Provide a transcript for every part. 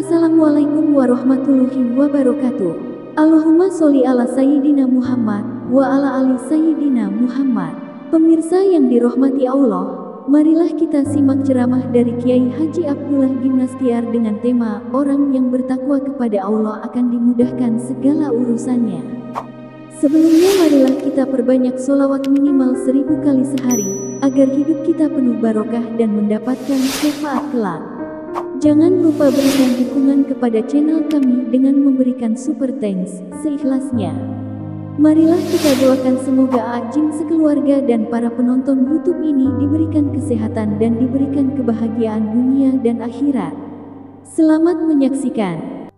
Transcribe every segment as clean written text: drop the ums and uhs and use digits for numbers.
Assalamualaikum warahmatullahi wabarakatuh. Allahumma sholli ala Sayyidina Muhammad wa ala ali Sayyidina Muhammad. Pemirsa yang dirahmati Allah, marilah kita simak ceramah dari Kiai Haji Abdullah Gimnastiar dengan tema orang yang bertakwa kepada Allah akan dimudahkan segala urusannya. Sebelumnya marilah kita perbanyak sholawat minimal 1000 kali sehari, agar hidup kita penuh barokah dan mendapatkan syafaat kelak. Jangan lupa berikan dukungan kepada channel kami dengan memberikan super thanks seikhlasnya. Marilah kita doakan semoga Ajing sekeluarga dan para penonton YouTube ini diberikan kesehatan dan diberikan kebahagiaan dunia dan akhirat. Selamat menyaksikan.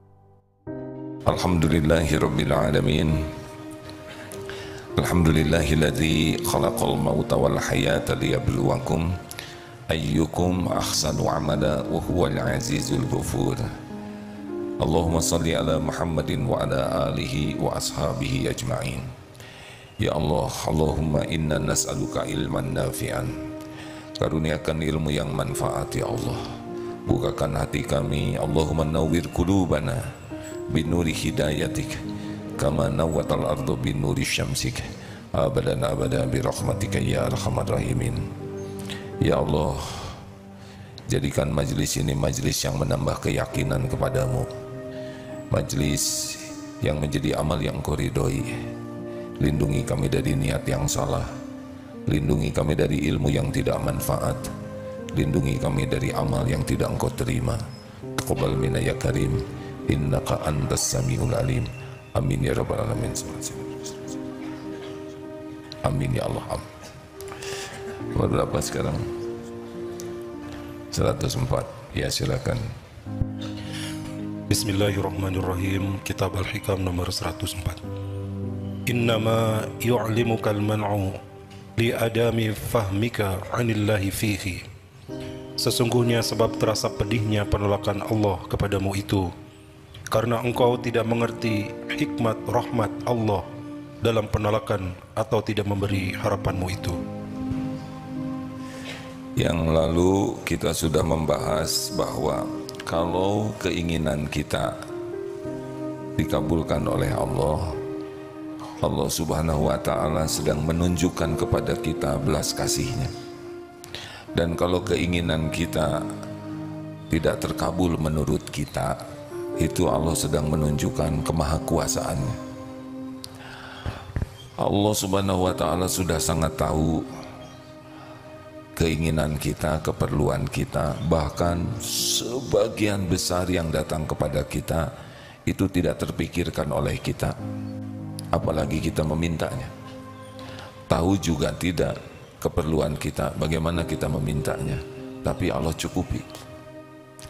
Alhamdulillahirabbil alamin. Alhamdulillahilladzi khalaqal mauta wal hayata liyabluwakum ayyukum ahsanu amala wa huwal azizul ghafur. Allahumma salli ala Muhammadin wa ala alihi wa ashabihi ajma'in. Ya Allah, Allahumma inna nas'aluka ilman nafi'an. Karuniakan ilmu yang manfaat ya Allah. Bukakan hati kami, Allahumma nawwir qulubana binuri hidayatik kama nawwatal ardu binuri syamsik abadan abada bi rahmatika ya arhamar rahimin. Ya Allah, jadikan majlis ini majlis yang menambah keyakinan kepadamu, majlis yang menjadi amal yang Kau ridhoi. Lindungi kami dari niat yang salah, lindungi kami dari ilmu yang tidak manfaat, lindungi kami dari amal yang tidak Engkau terima. Taqabbal minna ya karim, innaka antas samiul alim. Amin ya rabbal alamin. Amin ya Allah. Berapa sekarang? 104. Ya silakan. Bismillahirrahmanirrahim. Kitab Al-Hikam nomor 104. Innama yu'limukal man'u li adami fahmika 'anillahi fihi. Sesungguhnya sebab terasa pedihnya penolakan Allah kepadamu itu karena engkau tidak mengerti hikmat rahmat Allah dalam penolakan atau tidak memberi harapanmu itu. Yang lalu kita sudah membahas bahwa kalau keinginan kita dikabulkan oleh Allah, Allah Subhanahu wa Ta'ala sedang menunjukkan kepada kita belas kasih-Nya. Dan kalau keinginan kita tidak terkabul menurut kita, itu Allah sedang menunjukkan kemahakuasaan-Nya. Allah Subhanahu wa Ta'ala sudah sangat tahu keinginan kita, keperluan kita, bahkan sebagian besar yang datang kepada kita itu tidak terpikirkan oleh kita, apalagi kita memintanya. Tahu juga tidak keperluan kita, bagaimana kita memintanya, tapi Allah cukupi.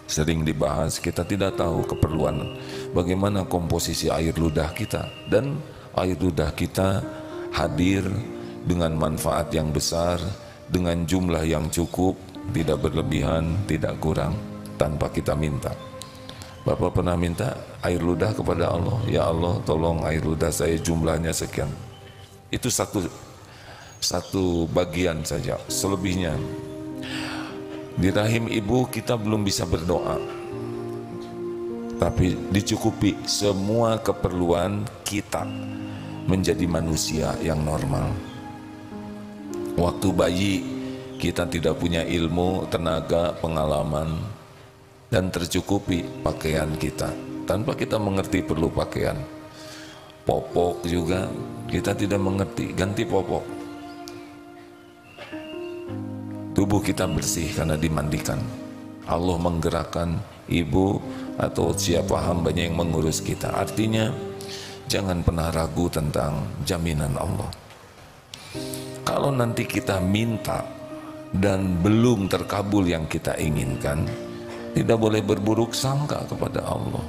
Sering dibahas, kita tidak tahu keperluan, bagaimana komposisi air ludah kita, dan air ludah kita hadir dengan manfaat yang besar, dengan jumlah yang cukup, tidak berlebihan, tidak kurang, tanpa kita minta. Bapak pernah minta air ludah kepada Allah, ya Allah tolong air ludah saya jumlahnya sekian. Itu satu bagian saja, selebihnya di rahim ibu kita belum bisa berdoa, tapi dicukupi semua keperluan kita menjadi manusia yang normal. Waktu bayi kita tidak punya ilmu, tenaga, pengalaman, dan tercukupi pakaian kita tanpa kita mengerti perlu pakaian. Popok juga kita tidak mengerti, ganti popok. Tubuh kita bersih karena dimandikan. Allah menggerakkan ibu atau siapa hambanya yang mengurus kita. Artinya jangan pernah ragu tentang jaminan Allah. Kalau nanti kita minta dan belum terkabul yang kita inginkan, tidak boleh berburuk sangka kepada Allah.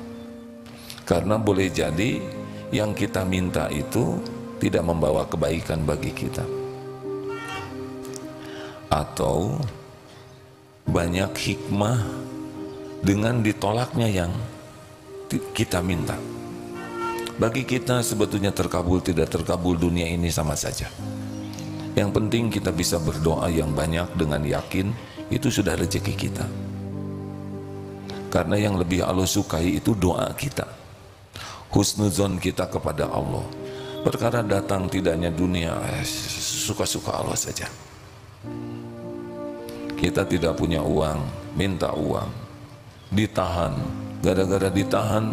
Karena boleh jadi yang kita minta itu tidak membawa kebaikan bagi kita. Atau banyak hikmah dengan ditolaknya yang kita minta. Bagi kita sebetulnya terkabul tidak terkabul dunia ini sama saja. Yang penting kita bisa berdoa yang banyak dengan yakin, itu sudah rezeki kita. Karena yang lebih Allah sukai itu doa kita, husnuzon kita kepada Allah. Perkara datang tidaknya dunia, suka-suka Allah saja. Kita tidak punya uang, minta uang, ditahan, gara-gara ditahan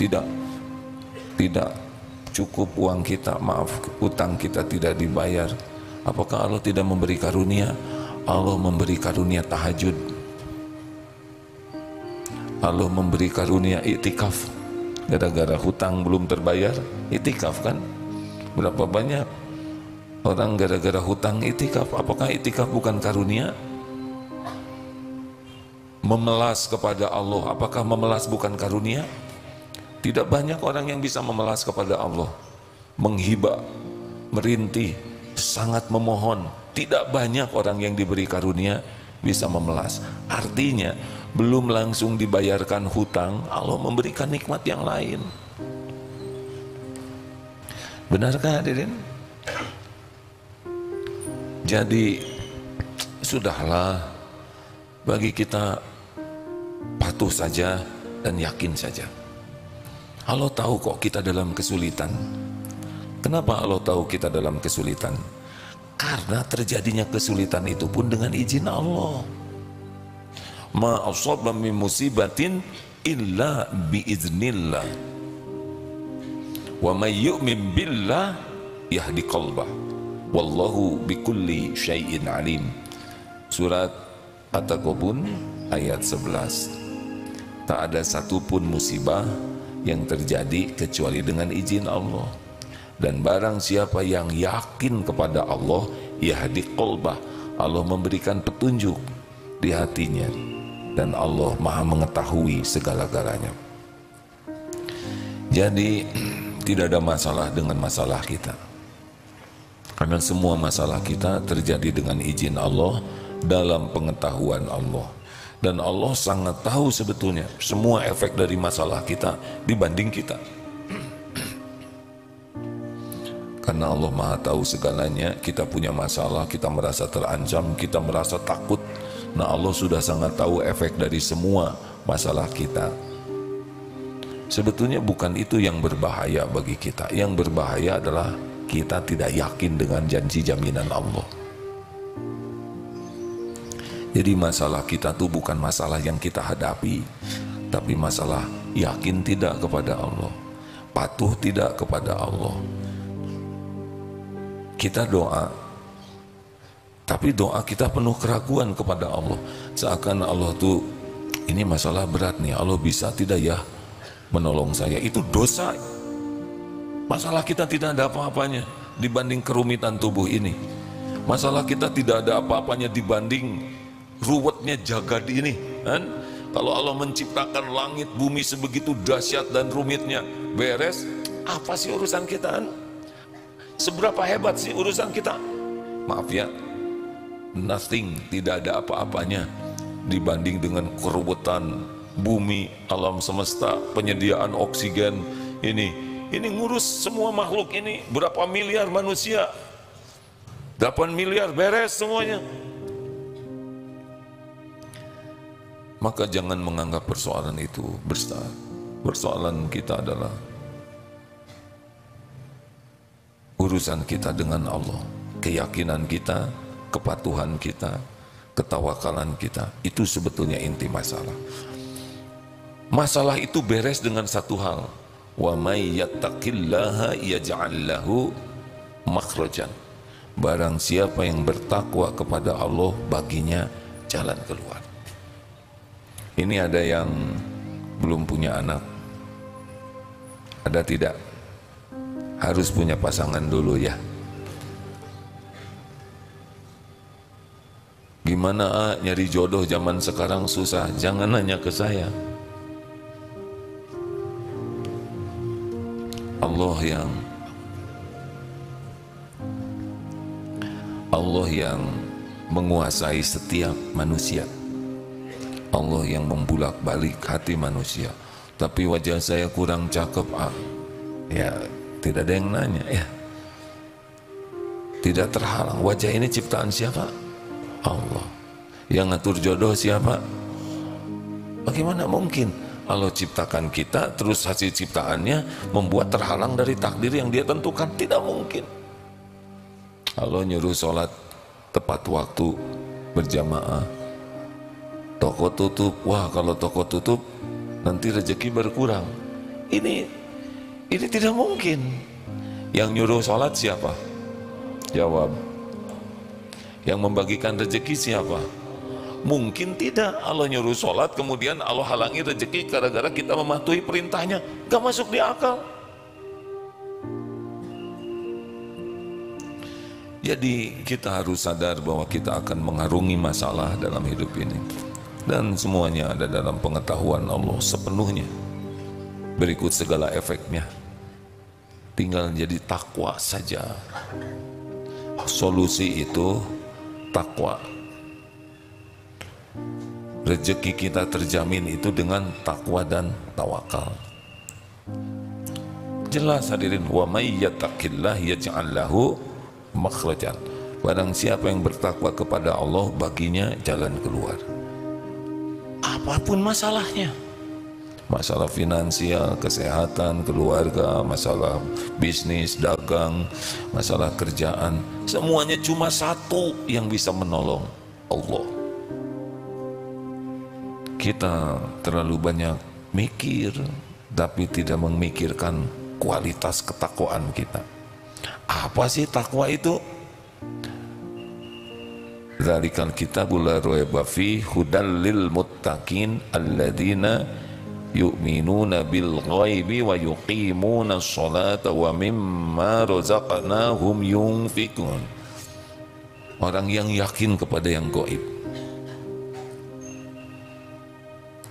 tidak cukup uang kita, maaf, utang kita tidak dibayar. Apakah Allah tidak memberi karunia? Allah memberi karunia tahajud, Allah memberi karunia iktikaf. Gara-gara hutang belum terbayar, iktikaf kan? Berapa banyak orang gara-gara hutang iktikaf? Apakah iktikaf bukan karunia? Memelas kepada Allah, apakah memelas bukan karunia? Tidak banyak orang yang bisa memelas kepada Allah, menghibah, merintih, sangat memohon. Tidak banyak orang yang diberi karunia bisa memelas. Artinya belum langsung dibayarkan hutang, Allah memberikan nikmat yang lain. Benarkah hadirin? Jadi sudahlah, bagi kita patuh saja dan yakin saja. Allah tahu kok kita dalam kesulitan. Kenapa Allah tahu kita dalam kesulitan? Karena terjadinya kesulitan itu pun dengan izin Allah. Ma asaba min musibatin illa biiznillah. Wa may yu'min billah yahdi qalbah. Wallahu bikulli syai'in alim. Surat At-Taghabun ayat 11. Tak ada satupun musibah yang terjadi kecuali dengan izin Allah. Dan barang siapa yang yakin kepada Allah, yahdi qalbah, Allah memberikan petunjuk di hatinya, dan Allah Maha mengetahui segala-galanya. Jadi tidak ada masalah dengan masalah kita, karena semua masalah kita terjadi dengan izin Allah, dalam pengetahuan Allah. Dan Allah sangat tahu sebetulnya semua efek dari masalah kita dibanding kita. Karena Allah Maha tahu segalanya. Kita punya masalah, kita merasa terancam, kita merasa takut. Nah, Allah sudah sangat tahu efek dari semua masalah kita. Sebetulnya bukan itu yang berbahaya bagi kita. Yang berbahaya adalah kita tidak yakin dengan janji jaminan Allah. Jadi masalah kita tuh bukan masalah yang kita hadapi, tapi masalah yakin tidak kepada Allah, patuh tidak kepada Allah. Kita doa, tapi doa kita penuh keraguan kepada Allah. Seakan Allah tuh, ini masalah berat nih, Allah bisa tidak ya menolong saya? Itu dosa. Masalah kita tidak ada apa-apanya dibanding kerumitan tubuh ini. Masalah kita tidak ada apa-apanya dibanding ruwetnya jagad ini, kan? Kalau Allah menciptakan langit bumi sebegitu dahsyat dan rumitnya, beres, apa sih urusan kita, kan? Seberapa hebat sih urusan kita? Maaf ya, nothing, tidak ada apa-apanya dibanding dengan keruwetan bumi, alam semesta, penyediaan oksigen ini ngurus semua makhluk ini, berapa miliar manusia, 8 miliar beres semuanya. Maka jangan menganggap persoalan itu besar. Persoalan kita adalah urusan kita dengan Allah, keyakinan kita, kepatuhan kita, ketawakalan kita. Itu sebetulnya inti masalah. Masalah itu beres dengan satu hal. Wa may yattaqillaha yaj'al lahu makhrajan. Barang siapa yang bertakwa kepada Allah, baginya jalan keluar. Ini ada yang belum punya anak? Ada tidak? Harus punya pasangan dulu ya. Gimana nyari jodoh zaman sekarang susah? Jangan nanya ke saya. Allah yang menguasai setiap manusia. Allah yang membulak-balik hati manusia. Tapi wajah saya kurang cakep, ya tidak ada yang nanya ya. Tidak terhalang. Wajah ini ciptaan siapa? Allah. Yang ngatur jodoh siapa? Bagaimana mungkin Allah ciptakan kita terus hasil ciptaannya membuat terhalang dari takdir yang dia tentukan? Tidak mungkin. Allah nyuruh sholat tepat waktu berjamaah, toko tutup. Wah, kalau toko tutup nanti rezeki berkurang. Ini tidak mungkin. Yang nyuruh sholat siapa? Jawab. Yang membagikan rezeki siapa? Mungkin tidak. Allah nyuruh sholat kemudian Allah halangi rezeki gara-gara kita mematuhi perintahnya. Gak masuk di akal. Jadi kita harus sadar bahwa kita akan mengarungi masalah dalam hidup ini, dan semuanya ada dalam pengetahuan Allah sepenuhnya. Berikut segala efeknya, tinggal jadi takwa saja. Solusi itu takwa. Rezeki kita terjamin itu dengan takwa dan tawakal. Jelas hadirin, wa may yattaqillah yaj'al lahu makhrajan. Barang siapa yang bertakwa kepada Allah, baginya jalan keluar. Apapun masalahnya. Masalah finansial, kesehatan, keluarga, masalah bisnis, dagang, masalah kerjaan, semuanya cuma satu yang bisa menolong, Allah. Kita terlalu banyak mikir, tapi tidak memikirkan kualitas ketakwaan kita. Apa sih takwa itu? Dzalikal kitabul la raiba fihi hudal lil muttaqin alladzina yu'minuna bil ghaibi wa yuqimuna sholata wa mimma razaqnahum yunfikun. Orang yang yakin kepada yang gaib.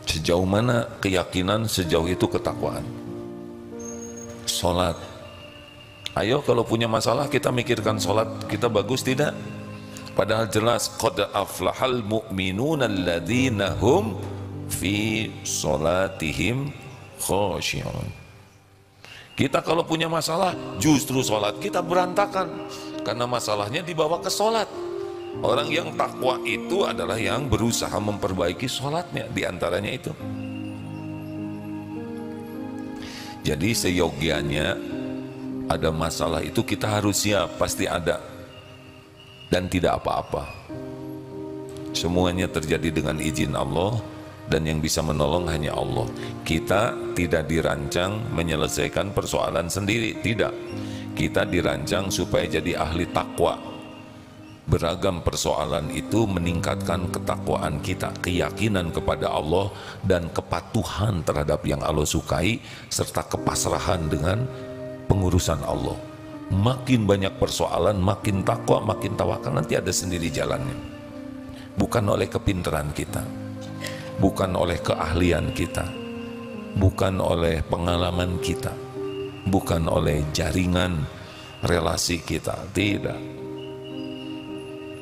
Sejauh mana keyakinan, sejauh itu ketakwaan. Sholat. Ayo kalau punya masalah kita mikirkan sholat kita bagus tidak? Padahal jelas qad aflahal mu'minuna alladzina hum fi sholatihim khashi'un. Kita kalau punya masalah justru sholat kita berantakan karena masalahnya dibawa ke sholat. Orang yang takwa itu adalah yang berusaha memperbaiki sholatnya, diantaranya itu. Jadi seyogianya ada masalah itu kita harus siap, pasti ada, dan tidak apa-apa. Semuanya terjadi dengan izin Allah, dan yang bisa menolong hanya Allah. Kita tidak dirancang menyelesaikan persoalan sendiri, tidak. Kita dirancang supaya jadi ahli takwa. Beragam persoalan itu meningkatkan ketakwaan kita, keyakinan kepada Allah, dan kepatuhan terhadap yang Allah sukai, serta kepasrahan dengan pengurusan Allah. Makin banyak persoalan, makin takwa, makin tawakal, nanti ada sendiri jalannya. Bukan oleh kepintaran kita, bukan oleh keahlian kita, bukan oleh pengalaman kita, bukan oleh jaringan relasi kita, tidak.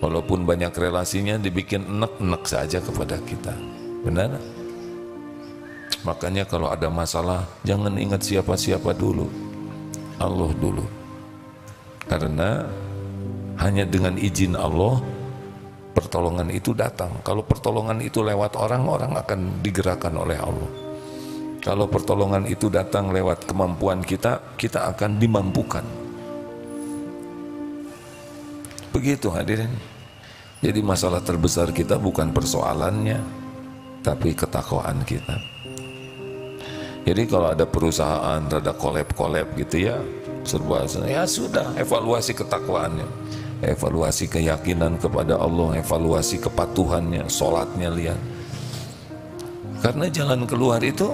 Walaupun banyak relasinya dibikin enek-enek saja kepada kita. Benar? Makanya kalau ada masalah jangan ingat siapa-siapa dulu, Allah dulu. Karena hanya dengan izin Allah pertolongan itu datang. Kalau pertolongan itu lewat orang, orang akan digerakkan oleh Allah. Kalau pertolongan itu datang lewat kemampuan kita, kita akan dimampukan. Begitu hadirin. Jadi masalah terbesar kita bukan persoalannya, tapi ketakwaan kita. Jadi kalau ada perusahaan, ada kolab-kolab gitu ya, serba ya sudah, evaluasi ketakwaannya, evaluasi keyakinan kepada Allah, evaluasi kepatuhannya, sholatnya, lihat. Karena jalan keluar itu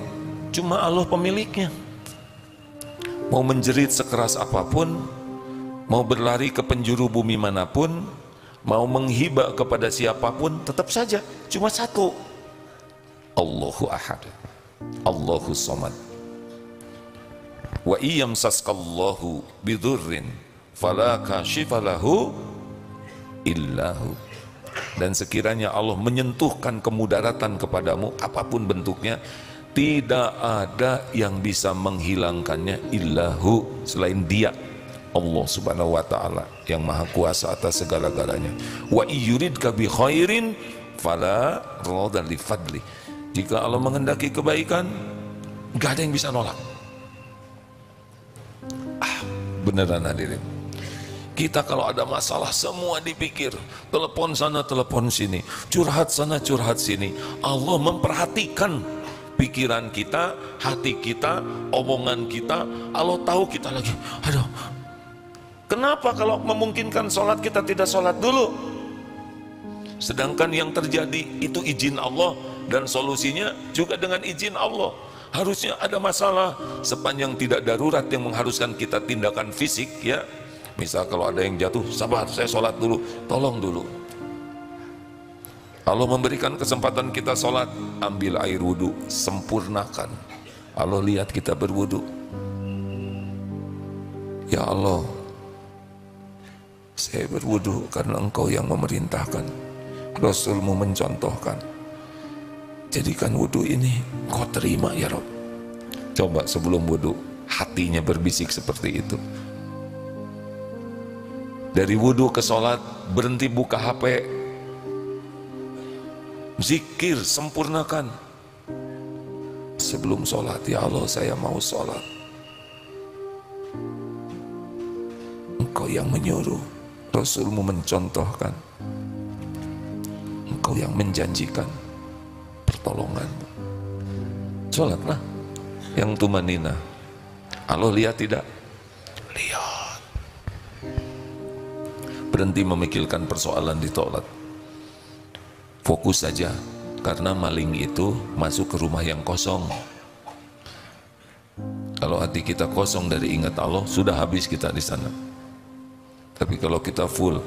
cuma Allah pemiliknya. Mau menjerit sekeras apapun, mau berlari ke penjuru bumi manapun, mau menghibah kepada siapapun, tetap saja cuma satu, Allahu Ahad, Allahu Samad. Wa iyamsaskallahu bidurrin fala kashifa lahu illahu. Dan sekiranya Allah menyentuhkan kemudaratan kepadamu apapun bentuknya, tidak ada yang bisa menghilangkannya illahu, selain Dia, Allah Subhanahu wa ta'ala yang maha kuasa atas segala-galanya. Wa yuridka bi khairin fala radha li fadli. Jika Allah menghendaki kebaikan, gak ada yang bisa nolak. Beneran hadirin, kita kalau ada masalah semua dipikir, telepon sana telepon sini, curhat sana curhat sini. Allah memperhatikan pikiran kita, hati kita, omongan kita. Allah tahu kita lagi, aduh, kenapa kalau memungkinkan sholat kita tidak sholat dulu? Sedangkan yang terjadi itu izin Allah, dan solusinya juga dengan izin Allah. Harusnya ada masalah sepanjang tidak darurat yang mengharuskan kita tindakan fisik, ya. Misal kalau ada yang jatuh, sabar, saya sholat dulu, tolong dulu. Allah memberikan kesempatan kita sholat, ambil air wudhu, sempurnakan. Allah lihat kita berwudhu, ya Allah, saya berwudhu karena Engkau yang memerintahkan, Rasulmu mencontohkan. Jadikan wudhu ini Kau terima ya Rabb. Coba sebelum wudhu hatinya berbisik seperti itu. Dari wudhu ke sholat, berhenti buka HP, zikir, sempurnakan. Sebelum sholat, ya Allah saya mau sholat, Engkau yang menyuruh, Rasulmu mencontohkan, Engkau yang menjanjikan pertolonganmu. Sholatlah yang tumanina. Allah lihat tidak? Lihat. Berhenti memikirkan persoalan di toilet, fokus saja, karena maling itu masuk ke rumah yang kosong. Kalau hati kita kosong dari ingat Allah, sudah habis kita di sana. Tapi kalau kita full,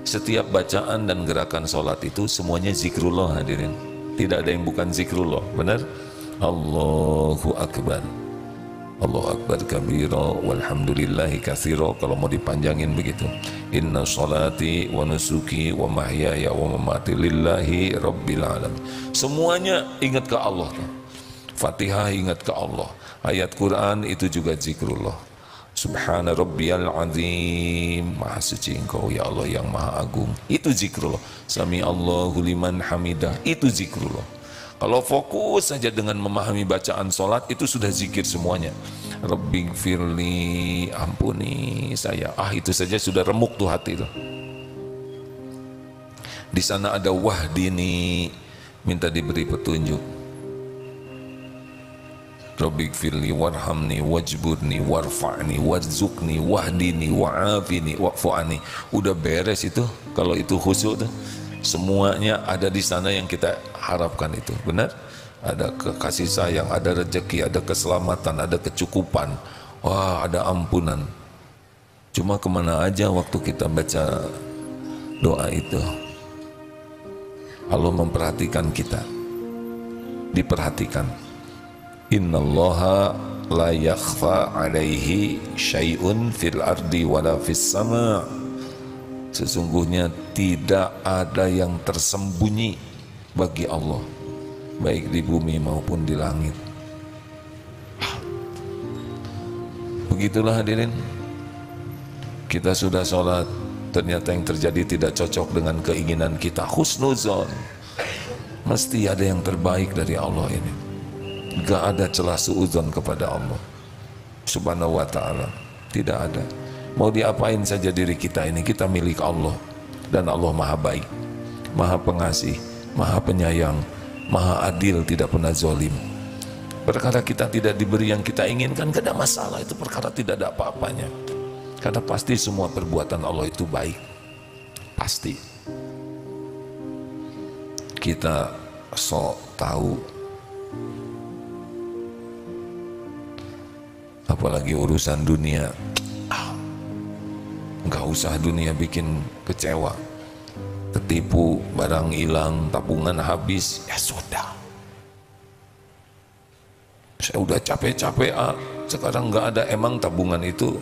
setiap bacaan dan gerakan sholat itu semuanya zikrullah hadirin. Tidak ada yang bukan zikrullah, benar? Allahu Akbar, Allahu Akbar kabira, walhamdulillahi katsira. Kalau mau dipanjangin begitu. Inna sholati wa nusuki wa mahyaya wa mamati lillahi rabbil alamin. Semuanya ingat ke Allah. Fatihah ingat ke Allah. Ayat Quran itu juga zikrullah. Subhana rabbiyal azim, maha suci Engkau ya Allah yang maha agung. Itu zikrullah. Sami Allahu liman hamidah, itu zikrullah. Kalau fokus saja dengan memahami bacaan sholat, itu sudah zikir semuanya. Rabbighfirli, ampuni saya. Itu saja sudah remuk tuh hati itu. Di sana ada wahdini, minta diberi petunjuk. Rabbighfirli warhamni wajburni warfa'ni warzuqni wahdini wa'afini wa'fu'ani. Udah beres itu. Kalau itu khusyuk tuh, semuanya ada di sana yang kita harapkan itu. Benar? Ada kasih sayang, ada rezeki, ada keselamatan, ada kecukupan, wah, ada ampunan. Cuma kemana aja waktu kita baca doa itu? Allah memperhatikan kita, diperhatikan. Innallaha la yakhfa alaihi syai'un fil ardi wala fis sama. Sesungguhnya tidak ada yang tersembunyi bagi Allah, baik di bumi maupun di langit. Begitulah hadirin, kita sudah sholat, ternyata yang terjadi tidak cocok dengan keinginan kita. Husnuzon, mesti ada yang terbaik dari Allah ini. Gak ada celah suudzon kepada Allah Subhanahu wa ta'ala, tidak ada. Mau diapain saja diri kita ini, kita milik Allah. Dan Allah maha baik, maha pengasih, maha penyayang, maha adil, tidak pernah zalim. Perkara kita tidak diberi yang kita inginkan, gak ada masalah, itu perkara tidak ada apa-apanya. Karena pasti semua perbuatan Allah itu baik, pasti. Kita sok tahu, apalagi urusan dunia. Nggak usah dunia bikin kecewa, ketipu, barang hilang, tabungan habis, ya sudah. Saya udah capek-capek, sekarang nggak ada. Emang tabungan itu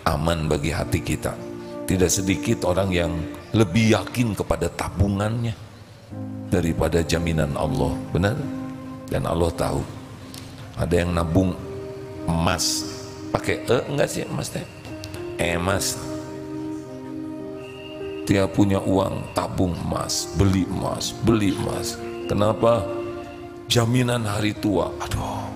aman bagi hati kita? Tidak sedikit orang yang lebih yakin kepada tabungannya daripada jaminan Allah, benar? Dan Allah tahu. Ada yang nabung emas, pakai enggak sih emas teh? Emas. Dia punya uang, tabung emas, beli emas, beli emas. Kenapa? Jaminan hari tua. Aduh,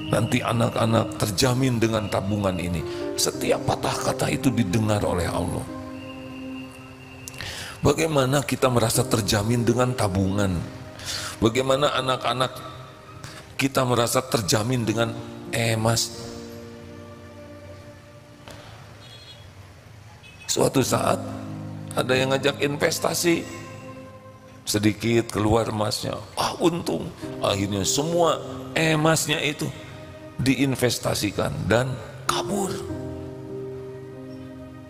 nanti anak-anak terjamin dengan tabungan ini. Setiap patah kata itu didengar oleh Allah. Bagaimana kita merasa terjamin dengan tabungan? Bagaimana anak-anak kita merasa terjamin dengan emas? Suatu saat ada yang ngajak investasi, sedikit keluar emasnya, untung. Akhirnya semua emasnya itu diinvestasikan dan kabur.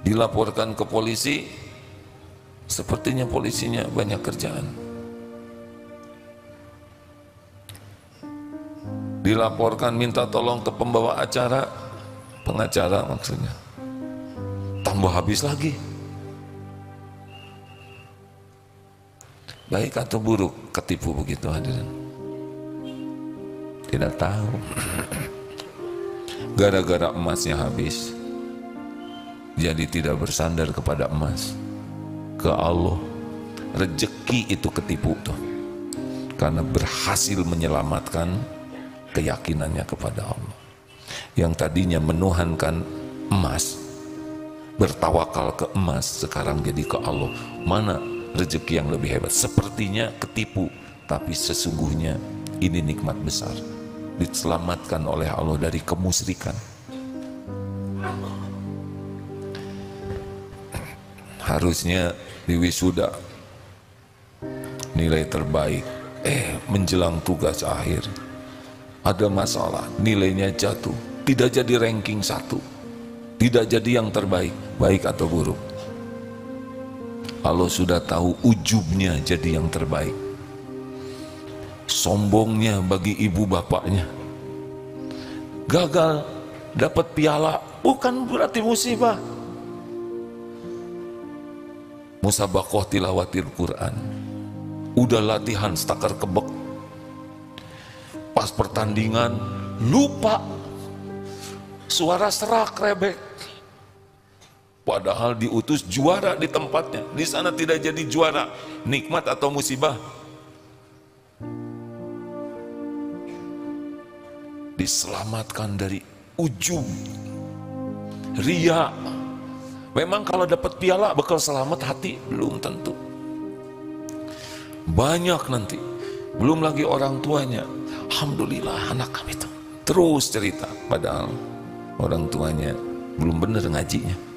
Dilaporkan ke polisi, sepertinya polisinya banyak kerjaan. Dilaporkan minta tolong ke pembawa acara, pengacara maksudnya, tambah habis lagi. Baik atau buruk ketipu begitu hadirin? Tidak tahu. Gara-gara emasnya habis, jadi tidak bersandar kepada emas, ke Allah. Rezeki itu ketipu tuh, karena berhasil menyelamatkan keyakinannya kepada Allah. Yang tadinya menuhankan emas, bertawakal ke emas, sekarang jadi ke Allah. Mana rezeki yang lebih hebat? Sepertinya ketipu, tapi sesungguhnya ini nikmat besar, diselamatkan oleh Allah dari kemusyrikan. Harusnya di wisuda nilai terbaik, menjelang tugas akhir ada masalah, nilainya jatuh, tidak jadi ranking 1, tidak jadi yang terbaik. Baik atau buruk? Allah sudah tahu ujubnya jadi yang terbaik. Sombongnya bagi ibu bapaknya. Gagal dapat piala bukan berarti musibah. Musabaqah tilawatil Quran, udah latihan stakar kebek, pas pertandingan lupa, suara serak rebek. Padahal diutus juara di tempatnya, di sana tidak jadi juara. Nikmat atau musibah? Diselamatkan dari ujub, ria. Memang kalau dapat piala bakal selamat hati? Belum tentu. Banyak nanti, belum lagi orang tuanya. Alhamdulillah anak kami itu terus cerita, padahal orang tuanya belum benar ngajinya.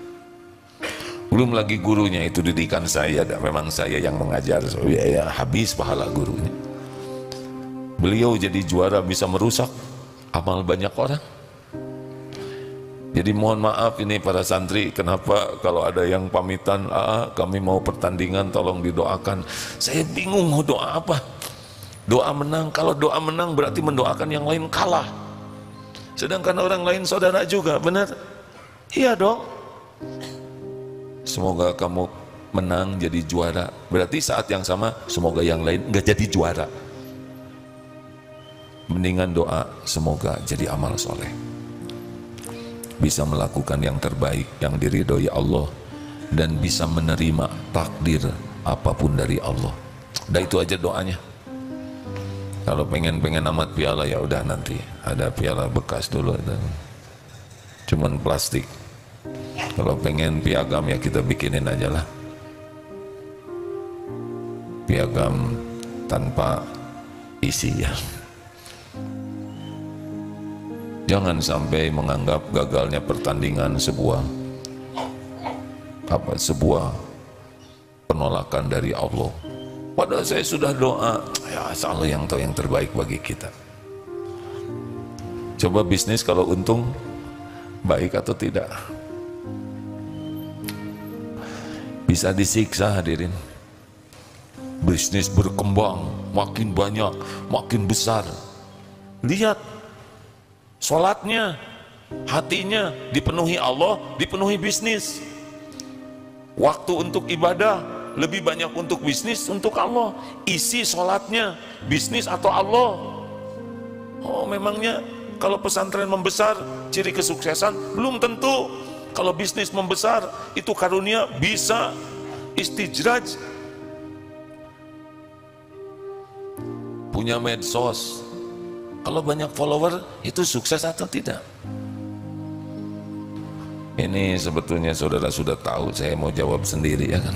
Belum lagi gurunya itu didikan saya, dan memang saya yang mengajar, so ya habis pahala gurunya. Beliau jadi juara bisa merusak amal banyak orang. Jadi mohon maaf ini para santri, kenapa kalau ada yang pamitan, kami mau pertandingan tolong didoakan. Saya bingung mau doa apa. Doa menang, kalau doa menang berarti mendoakan yang lain kalah. Sedangkan orang lain saudara juga, benar? Iya dong. Semoga kamu menang jadi juara, berarti saat yang sama semoga yang lain nggak jadi juara. Mendingan doa semoga jadi amal soleh, bisa melakukan yang terbaik yang diridhoi Allah, dan bisa menerima takdir apapun dari Allah. Udah itu aja doanya. Kalau pengen amat piala, ya udah nanti ada piala bekas dulu, cuman plastik. Kalau pengen piagam ya kita bikinin aja lah, piagam tanpa isi ya. Jangan sampai menganggap gagalnya pertandingan sebuah penolakan dari Allah. Padahal saya sudah doa, ya Allah yang tahu yang terbaik bagi kita. Coba bisnis kalau untung, baik atau tidak? Bisa disiksa hadirin. Bisnis berkembang, makin banyak, makin besar. Lihat, sholatnya, hatinya dipenuhi Allah, dipenuhi bisnis. Waktu untuk ibadah lebih banyak untuk bisnis, untuk Allah. Isi sholatnya bisnis atau Allah? Oh, memangnya kalau pesantren membesar ciri kesuksesan? Belum tentu. Kalau bisnis membesar itu karunia, bisa istijraj. punya medsos. Kalau banyak follower itu sukses atau tidak? Ini sebetulnya saudara sudah tahu, saya mau jawab sendiri ya kan.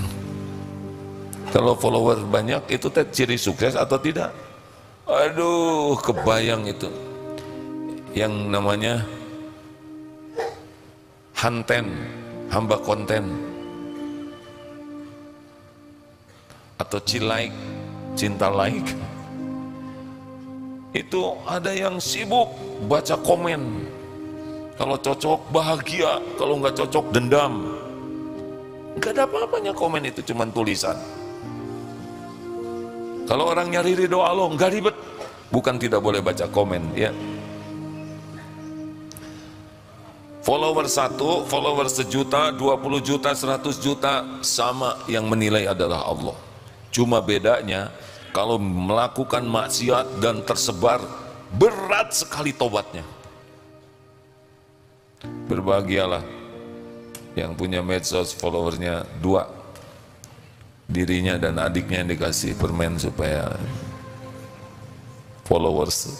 Kalau follower banyak itu ciri sukses atau tidak? Aduh, kebayang itu. Yang namanya hanten, hamba konten, atau cilaik, cinta like. Itu ada yang sibuk baca komen. Kalau cocok bahagia, kalau nggak cocok dendam. Nggak ada apa-apanya komen itu, cuman tulisan. Kalau orang nyari ridho Allah, nggak ribet. Bukan tidak boleh baca komen, ya. Follower 1, follower 1 juta, 20 juta, 100 juta, sama yang menilai adalah Allah. Cuma bedanya, kalau melakukan maksiat dan tersebar, berat sekali tobatnya. Berbahagialah yang punya medsos followernya 2, dirinya dan adiknya yang dikasih permen supaya followers.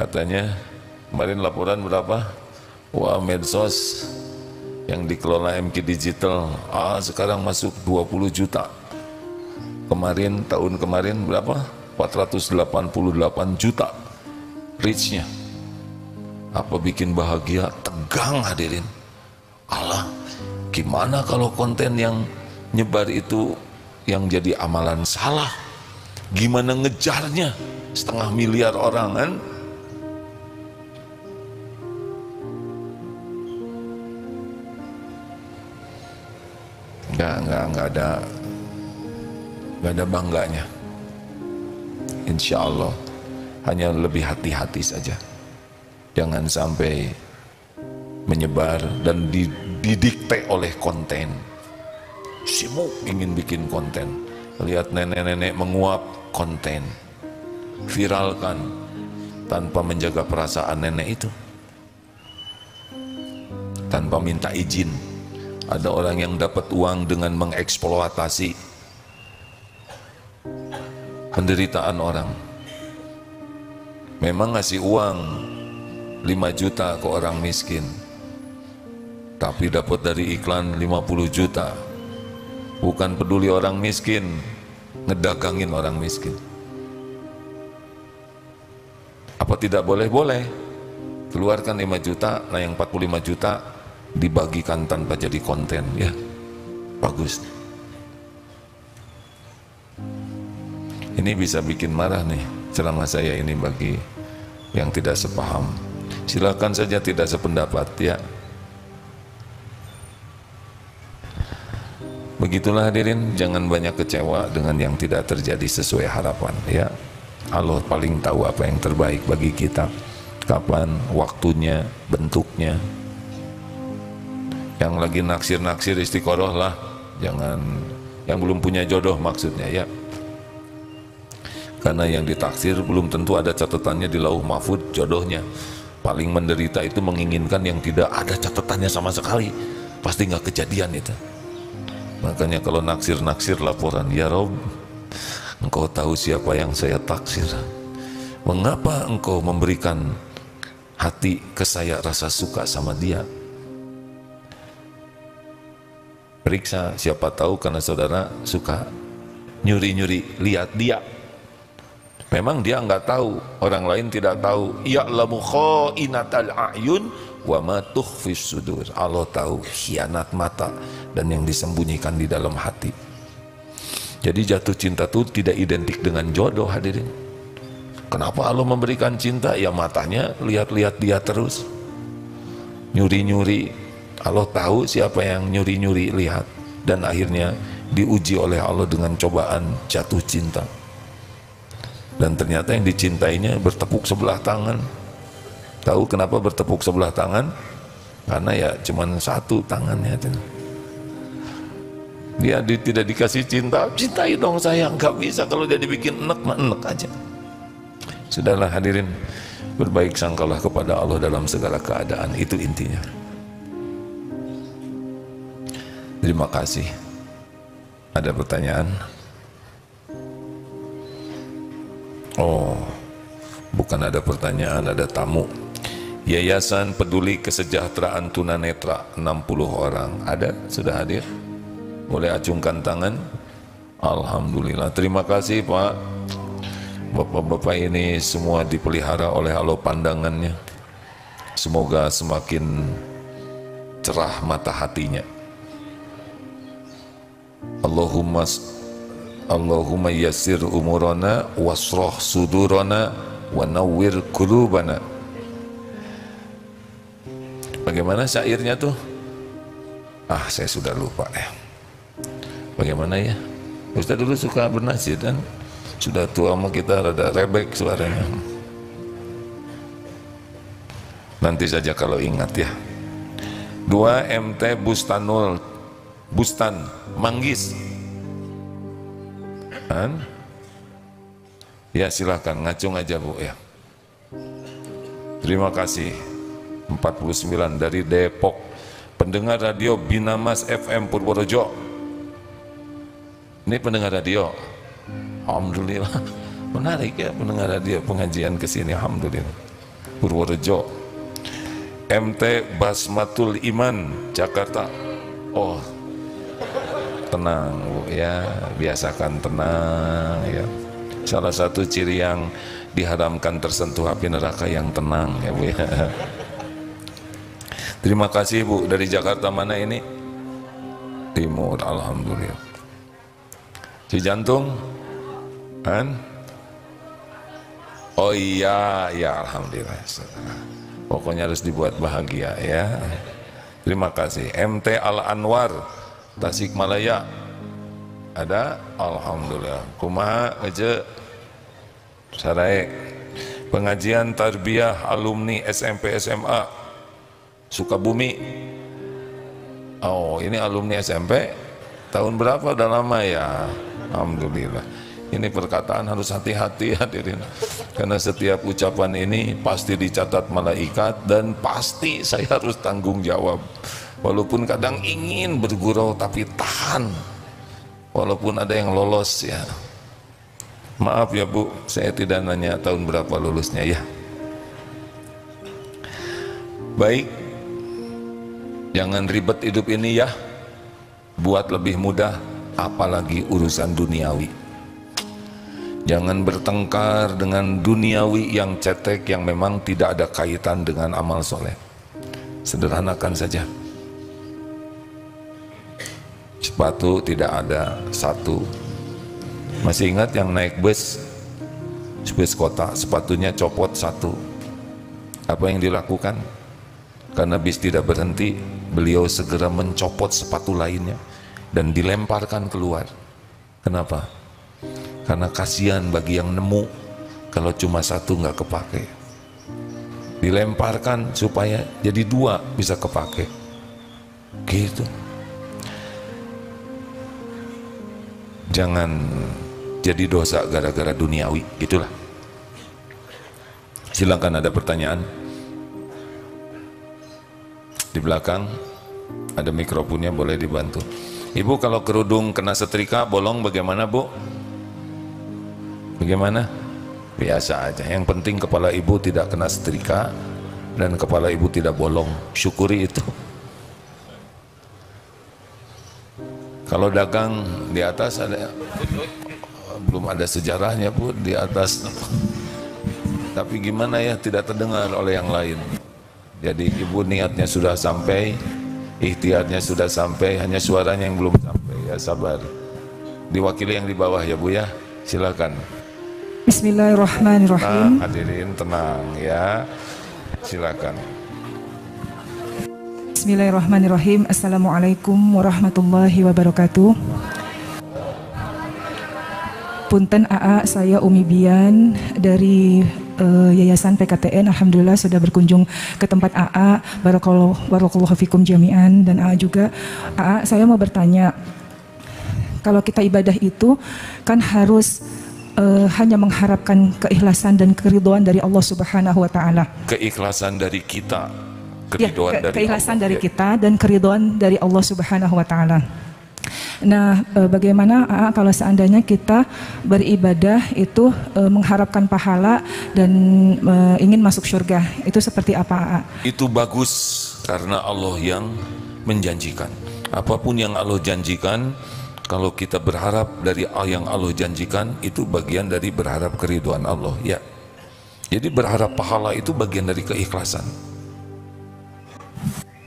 Katanya kemarin laporan berapa? Wah, medsos yang dikelola MK Digital sekarang masuk 20 juta. Kemarin, tahun kemarin berapa? 488 juta reach-nya. Apa bikin bahagia? Tegang hadirin. Allah, gimana kalau konten yang nyebar itu yang jadi amalan salah? Gimana ngejarnya? 1,5 miliar orang kan? Nggak ada bangganya. Insya Allah hanya lebih hati-hati saja. Jangan sampai menyebar dan didikte oleh konten. Sibuk ingin bikin konten. Lihat nenek-nenek menguap, konten. Viralkan tanpa menjaga perasaan nenek itu. Tanpa minta izin. Ada orang yang dapat uang dengan mengeksploitasi penderitaan orang. Memang ngasih uang 5 juta ke orang miskin, tapi dapat dari iklan 50 juta. Bukan peduli orang miskin, ngedagangin orang miskin. Apa tidak boleh? Boleh. Keluarkan 5 juta, nah yang 45 juta dibagikan tanpa jadi konten, ya. Bagus. Ini bisa bikin marah nih ceramah saya ini bagi yang tidak sepaham. Silakan saja tidak sependapat, ya. Begitulah hadirin, jangan banyak kecewa dengan yang tidak terjadi sesuai harapan, ya. Allah paling tahu apa yang terbaik bagi kita, kapan, waktunya, bentuknya. Yang lagi naksir-naksir istiqoroh lah, jangan, yang belum punya jodoh maksudnya, ya. Karena yang ditaksir belum tentu ada catatannya di lauh mahfud jodohnya. Paling menderita itu menginginkan yang tidak ada catatannya sama sekali. Pasti nggak kejadian itu. Makanya kalau naksir-naksir laporan, ya Rob, Engkau tahu siapa yang saya taksir. Mengapa Engkau memberikan hati ke saya rasa suka sama dia? Periksa, siapa tahu karena saudara suka nyuri-nyuri lihat dia. Memang dia nggak tahu, orang lain tidak tahu. Ya'lamu kha'inatal a'yun wa ma tukhfis sudur. Allah tahu khianat mata dan yang disembunyikan di dalam hati. Jadi jatuh cinta itu tidak identik dengan jodoh hadirin. Kenapa Allah memberikan cinta? Ya matanya lihat-lihat dia terus, nyuri-nyuri. Allah tahu siapa yang nyuri-nyuri lihat, dan akhirnya diuji oleh Allah dengan cobaan jatuh cinta. Dan ternyata yang dicintainya bertepuk sebelah tangan. Tahu kenapa bertepuk sebelah tangan? Karena ya cuman satu tangannya. Dia tidak dikasih cinta, cintai dong sayang. Gak bisa, kalau dia dibikin enek mah enek aja. Sudahlah hadirin, berbaik sangkalah kepada Allah dalam segala keadaan. Itu intinya. Terima kasih. Ada pertanyaan? Oh, bukan ada pertanyaan, ada tamu. Yayasan Peduli Kesejahteraan Tunanetra 60 orang. Ada? Sudah hadir? Boleh acungkan tangan. Alhamdulillah. Terima kasih Pak. Bapak-bapak ini semua dipelihara oleh Allah pandangannya. Semoga semakin cerah mata hatinya. Allahumma yassir umurana wasroh sudurana wa nawwir qulubana. Bagaimana syairnya tuh? Ah, saya sudah lupa ya. Bagaimana ya? Ustaz dulu suka bernasib kan? Sudah tua sama kita rada rebek suaranya. Nanti saja kalau ingat ya. 2 MT Bustan Manggis. Kan? Ya silakan ngacung aja Bu ya. Terima kasih. 49 dari Depok. Pendengar radio Binamas FM Purworejo. Ini pendengar radio. Alhamdulillah. Menarik ya pendengar radio pengajian kesini. Alhamdulillah. Purworejo. MT Basmatul Iman Jakarta. Oh, tenang Bu ya, biasakan tenang ya. Salah satu ciri yang diharamkan tersentuh api neraka yang tenang ya Bu ya. Terima kasih Bu. Dari Jakarta mana ini? Timur. Alhamdulillah. Cijantung kan? Oh iya ya, alhamdulillah. Pokoknya harus dibuat bahagia ya. Terima kasih. MT Al Anwar Tasikmalaya ada. Alhamdulillah. Kumaha aja sarai pengajian tarbiyah alumni SMP SMA Sukabumi. Oh, ini alumni SMP tahun berapa? Udah lama ya. Alhamdulillah. Ini perkataan harus hati-hati hadirin, karena setiap ucapan ini pasti dicatat malaikat dan pasti saya harus tanggung jawab. Walaupun kadang ingin bergurau tapi tahan, walaupun ada yang lolos ya. Maaf ya Bu, saya tidak nanya tahun berapa lulusnya ya. Baik, jangan ribet hidup ini ya, buat lebih mudah, apalagi urusan duniawi. Jangan bertengkar dengan duniawi yang cetek, yang memang tidak ada kaitan dengan amal soleh. Sederhanakan saja. Sepatu tidak ada satu. Masih ingat yang naik bus kota, sepatunya copot satu. Apa yang dilakukan? Karena bis tidak berhenti, beliau segera mencopot sepatu lainnya dan dilemparkan keluar. Kenapa? Karena kasihan bagi yang nemu kalau cuma satu nggak kepake. Dilemparkan supaya jadi 2 bisa kepake. Gitu. Jangan jadi dosa gara-gara duniawi, gitulah. Silakan, ada pertanyaan. Di belakang ada mikrofonnya, boleh dibantu. Ibu, kalau kerudung kena setrika bolong bagaimana Bu? Bagaimana? Biasa aja. Yang penting kepala ibu tidak kena setrika dan kepala ibu tidak bolong. Syukuri itu. Kalau dagang di atas ada, belum ada sejarahnya Bu di atas. Tapi gimana ya, tidak terdengar oleh yang lain. Jadi ibu niatnya sudah sampai, ikhtiarnya sudah sampai, hanya suaranya yang belum sampai. Ya sabar. Diwakili yang di bawah ya Bu ya. Silakan. Bismillahirrahmanirrahim. Hadirin tenang ya. Silakan. Bismillahirrahmanirrahim. Assalamualaikum warahmatullahi wabarakatuh. Punten AA, saya Umi Bian dari Yayasan PKTN. Alhamdulillah sudah berkunjung ke tempat AA. Barakallahu fikum jami'an. Dan AA juga, AA saya mau bertanya, kalau kita ibadah itu kan harus hanya mengharapkan keikhlasan dan keridhaan dari Allah Subhanahu wa taala. Keikhlasan dari kita, keridhaan dari keikhlasan Allah. Dari kita dan keridhaan dari Allah Subhanahu wa taala. Nah, bagaimana kalau seandainya kita beribadah itu mengharapkan pahala dan ingin masuk surga, itu seperti apa? Itu bagus karena Allah yang menjanjikan. Apapun yang Allah janjikan, kalau kita berharap dari yang Allah janjikan, itu bagian dari berharap keridhaan Allah, ya. Jadi berharap pahala itu bagian dari keikhlasan.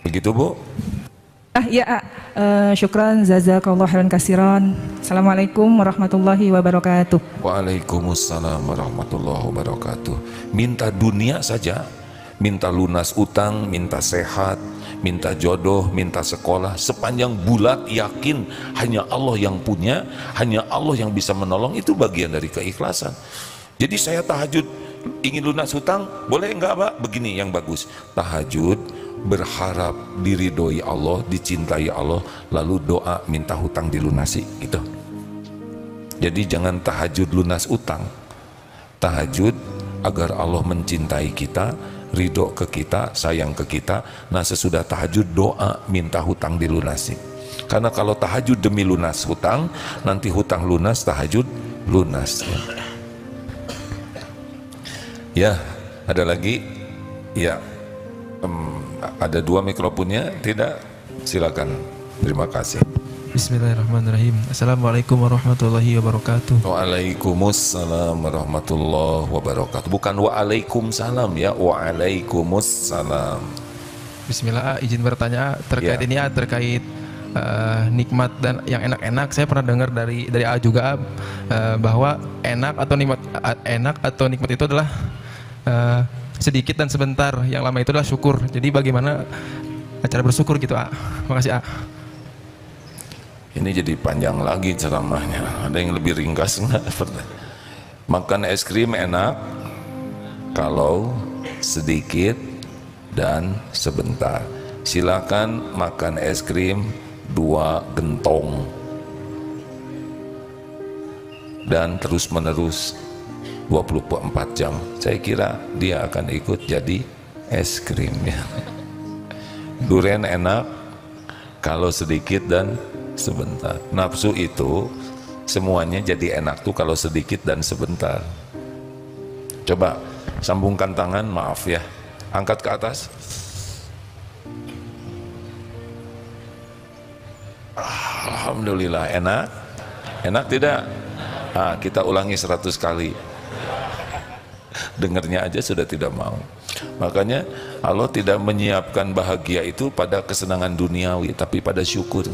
Begitu, Bu? Ya, syukran, jazakallahu khairan katsiran. Assalamualaikum warahmatullahi wabarakatuh. Waalaikumsalam warahmatullahi wabarakatuh. Minta dunia saja, minta lunas utang, minta sehat, minta jodoh, minta sekolah, sepanjang bulat yakin hanya Allah yang punya, hanya Allah yang bisa menolong, itu bagian dari keikhlasan. Jadi saya tahajud ingin lunas hutang, boleh enggak, Pak? Begini yang bagus, tahajud berharap diridhoi Allah, dicintai Allah, lalu doa minta hutang dilunasi, gitu. Jadi jangan tahajud lunas utang, tahajud agar Allah mencintai kita, ridho ke kita, sayang ke kita. Nah, sesudah tahajud doa minta hutang dilunasi. Karena kalau tahajud demi lunas hutang, nanti hutang lunas, tahajud lunas. Ya, ada lagi? Ya. Ada 2 mikrofonnya, tidak? Silakan. Terima kasih. Bismillahirrahmanirrahim. Assalamualaikum warahmatullahi wabarakatuh. Waalaikumsalam warahmatullahi wabarakatuh. Bukan waalaikumsalam ya, waalaikumsalam. Bismillah, izin bertanya terkait Ya. ini ya, terkait nikmat dan yang enak-enak. Saya pernah dengar dari A juga bahwa enak atau nikmat itu adalah sedikit dan sebentar, yang lama itu adalah syukur. Jadi bagaimana cara bersyukur gitu, A? Makasih, A. Ini jadi panjang lagi ceramahnya. Ada yang lebih ringkas enggak? Makan es krim enak kalau sedikit dan sebentar. Silakan makan es krim 2 gentong dan terus menerus 24 jam. Saya kira dia akan ikut jadi es krimnya. Durian enak kalau sedikit dan sebentar. Nafsu itu semuanya jadi enak tuh kalau sedikit dan sebentar. Coba sambungkan tangan, maaf ya, angkat ke atas. Alhamdulillah, enak. Enak tidak? Nah, kita ulangi 100 kali. Dengarnya aja sudah tidak mau. Makanya Allah tidak menyiapkan bahagia itu pada kesenangan duniawi, tapi pada syukur.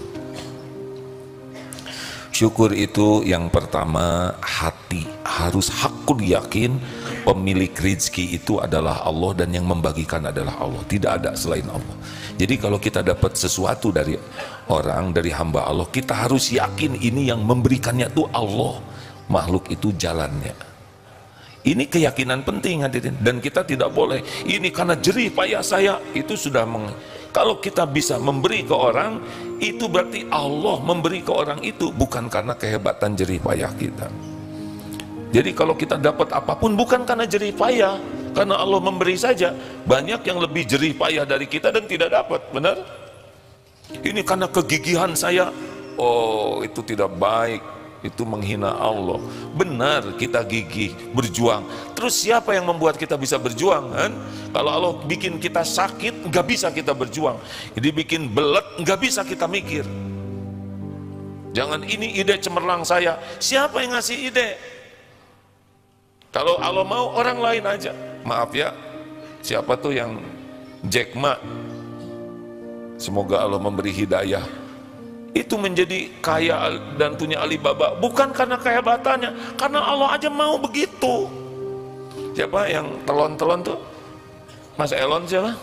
Syukur itu yang pertama, hati harus hakul yakin pemilik rezeki itu adalah Allah dan yang membagikan adalah Allah, tidak ada selain Allah. Jadi kalau kita dapat sesuatu dari orang, dari hamba Allah, kita harus yakin ini yang memberikannya itu Allah, makhluk itu jalannya. Ini keyakinan penting, hadirin, dan kita tidak boleh ini karena jerih payah saya. Itu sudah kalau kita bisa memberi ke orang, itu berarti Allah memberi ke orang itu, bukan karena kehebatan jerih payah kita. Jadi kalau kita dapat apapun bukan karena jerih payah, karena Allah memberi saja. Banyak yang lebih jerih payah dari kita dan tidak dapat, benar? Ini karena kegigihan saya. Oh, itu tidak baik. Itu menghina Allah. Benar, kita gigih, berjuang. Terus siapa yang membuat kita bisa berjuang, kan? Kalau Allah bikin kita sakit, nggak bisa kita berjuang. Jadi bikin belet, nggak bisa kita mikir. Jangan ini ide cemerlang saya. Siapa yang ngasih ide? Kalau Allah mau, orang lain aja. Maaf ya, siapa tuh yang Jack Ma? Semoga Allah memberi hidayah. Itu menjadi kaya dan punya Alibaba bukan karena kehebatannya, karena Allah aja mau begitu. Siapa yang telon-telon tuh? Mas Elon siapa?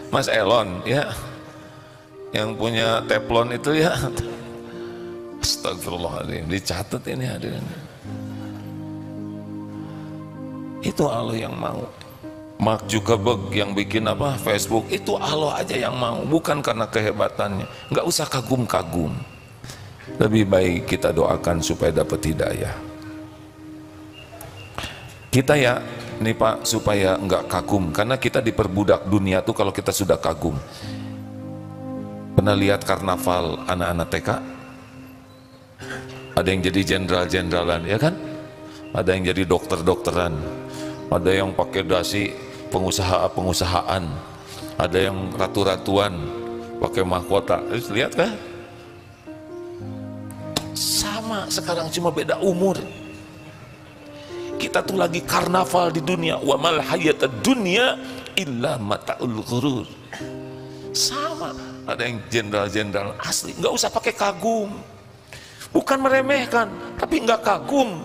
Mas Elon ya, yang punya teflon itu ya. Astagfirullahaladzim, dicatat ini hadirin. Itu Allah yang mau. Mark Zuckerberg yang bikin apa Facebook, itu Allah aja yang mau, bukan karena kehebatannya. Nggak usah kagum-kagum. Lebih baik kita doakan supaya dapat hidayah. Kita ya nih Pak, supaya nggak kagum, karena kita diperbudak dunia tuh kalau kita sudah kagum. Pernah lihat karnaval anak-anak TK? Ada yang jadi jenderal-jeneralan, ya kan? Ada yang jadi dokter-dokteran, ada yang pakai dasi pengusaha-pengusahaan, ada yang ratu-ratuan pakai mahkota. Lihat kan? Sama sekarang, cuma beda umur. Kita tuh lagi karnaval di dunia. Wa mal hayatad dunya illa mata'ul ghurur. Sama, ada yang jenderal-jenderal asli, nggak usah pakai kagum. Bukan meremehkan, tapi nggak kagum.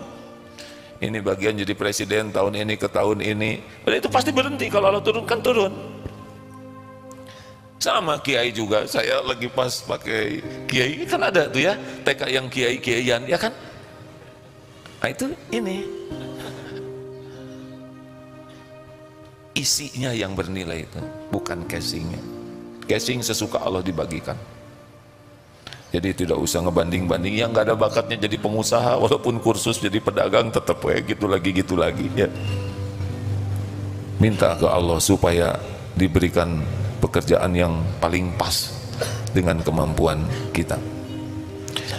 Ini bagian jadi presiden tahun ini ke tahun ini. Dan itu pasti berhenti kalau Allah turunkan, turun. Sama kiai juga, saya lagi pas pakai kiai, kan ada tuh ya, TK yang kiai-kiaian, ya kan? Nah itu ini. Isinya yang bernilai itu, bukan casingnya. Casing sesuka Allah dibagikan. Jadi tidak usah ngebanding-banding, yang nggak ada bakatnya jadi pengusaha, walaupun kursus jadi pedagang tetap kayak gitu lagi ya. Minta ke Allah supaya diberikan pekerjaan yang paling pas dengan kemampuan kita.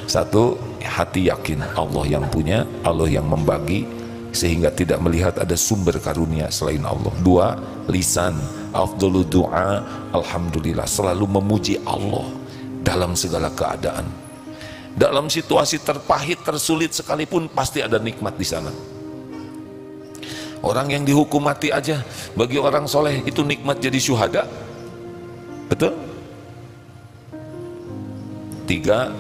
Satu, hati yakin Allah yang punya, Allah yang membagi, sehingga tidak melihat ada sumber karunia selain Allah. Dua, lisan, afdalu doa, alhamdulillah, selalu memuji Allah dalam segala keadaan. Dalam situasi terpahit, tersulit sekalipun pasti ada nikmat di sana. Orang yang dihukum mati aja bagi orang soleh itu nikmat jadi syuhada. Betul? Tiga,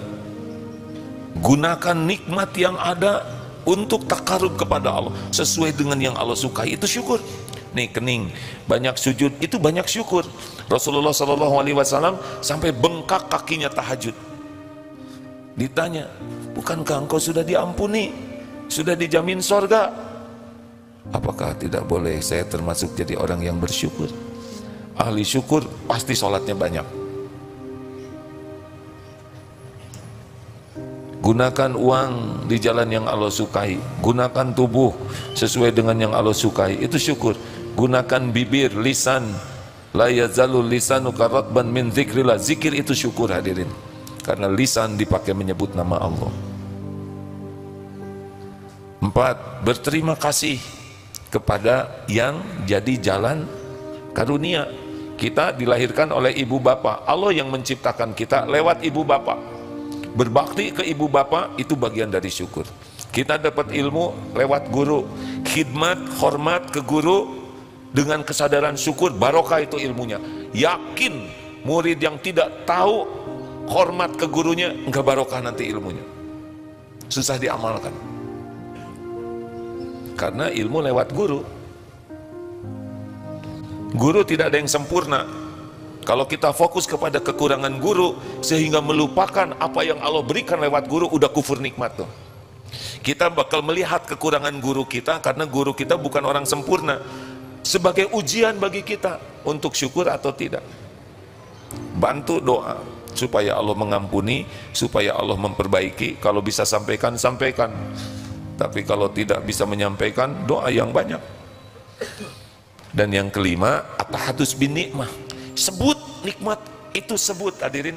gunakan nikmat yang ada untuk takarub kepada Allah sesuai dengan yang Allah sukai, itu syukur. Nih kening, banyak sujud, itu banyak syukur. Rasulullah SAW sampai bengkak kakinya tahajud. Ditanya, bukankah engkau sudah diampuni, sudah dijamin sorga? Apakah tidak boleh saya termasuk jadi orang yang bersyukur? Ahli syukur pasti sholatnya banyak. Gunakan uang di jalan yang Allah sukai, gunakan tubuh sesuai dengan yang Allah sukai, itu syukur. Gunakan bibir, lisan, la yazalul lisanuka ratban min dzikrillah, zikir itu syukur hadirin, karena lisan dipakai menyebut nama Allah. Empat, berterima kasih kepada yang jadi jalan karunia. Kita dilahirkan oleh ibu bapak, Allah yang menciptakan kita lewat ibu bapak. Berbakti ke ibu bapak itu bagian dari syukur. Kita dapat ilmu lewat guru, khidmat, hormat ke guru dengan kesadaran syukur, barokah itu ilmunya. Yakin murid yang tidak tahu hormat ke gurunya, enggak barokah nanti ilmunya, susah diamalkan. Karena ilmu lewat guru. Guru tidak ada yang sempurna. Kalau kita fokus kepada kekurangan guru sehingga melupakan apa yang Allah berikan lewat guru, udah kufur nikmat tuh. Kita bakal melihat kekurangan guru kita karena guru kita bukan orang sempurna, sebagai ujian bagi kita untuk syukur atau tidak. Bantu doa supaya Allah mengampuni, supaya Allah memperbaiki. Kalau bisa sampaikan, sampaikan. Tapi kalau tidak bisa menyampaikan, doa yang banyak. Dan yang kelima, at-tahadus bin nikmah. Sebut nikmat itu, sebut hadirin.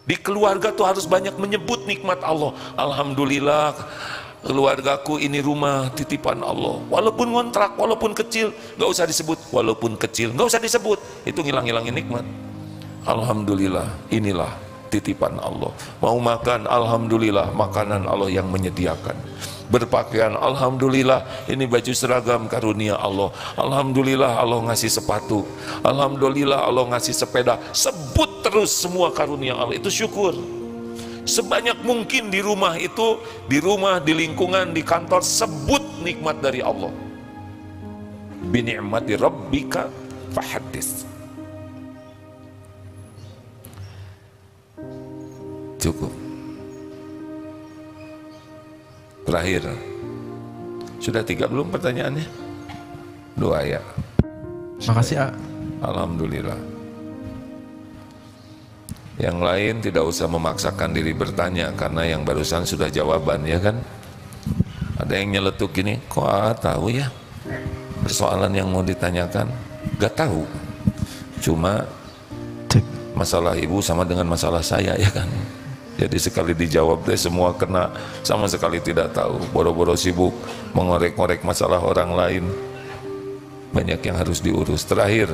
Di keluarga tuh harus banyak menyebut nikmat Allah. Alhamdulillah keluargaku ini rumah titipan Allah. Walaupun ngontrak, walaupun kecil, gak usah disebut. Walaupun kecil, gak usah disebut. Itu ngilang-ngilangin nikmat. Alhamdulillah, inilah titipan Allah. Mau makan, alhamdulillah, makanan Allah yang menyediakan. Berpakaian, alhamdulillah, ini baju seragam karunia Allah. Alhamdulillah Allah ngasih sepatu. Alhamdulillah Allah ngasih sepeda. Sebut terus semua karunia Allah, itu syukur. Sebanyak mungkin di rumah itu, di rumah, di lingkungan, di kantor, sebut nikmat dari Allah. Bi ni'mati rabbika fahaddits. Cukup. Terakhir, sudah 3 belum pertanyaannya? 2 ya. Makasih, A. Alhamdulillah. Yang lain tidak usah memaksakan diri bertanya, karena yang barusan sudah jawaban, ya kan? Ada yang nyeletuk gini, kok tahu ya persoalan yang mau ditanyakan? Gak tahu, cuma masalah ibu sama dengan masalah saya, ya kan. Jadi sekali dijawab deh semua kena, sama sekali tidak tahu, boro-boro sibuk mengorek-ngorek masalah orang lain. Banyak yang harus diurus. Terakhir.